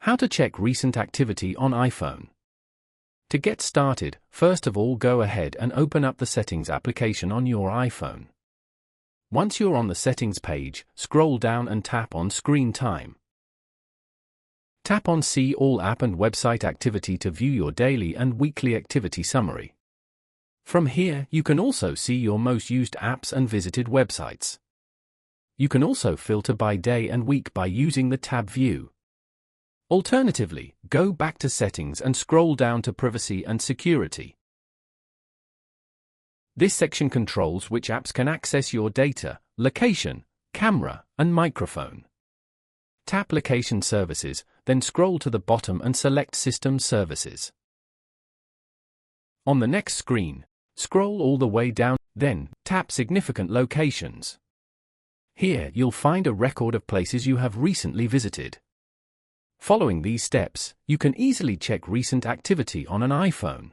How to check recent activity on iPhone. To get started, first of all go ahead and open up the Settings application on your iPhone. Once you're on the Settings page, scroll down and tap on Screen Time. Tap on See All App and Website Activity to view your daily and weekly activity summary. From here, you can also see your most used apps and visited websites. You can also filter by day and week by using the tab View. Alternatively, go back to Settings and scroll down to Privacy and Security. This section controls which apps can access your data, location, camera, and microphone. Tap Location Services, then scroll to the bottom and select System Services. On the next screen, scroll all the way down, then tap Significant Locations. Here you'll find a record of places you have recently visited. Following these steps, you can easily check recent activity on an iPhone.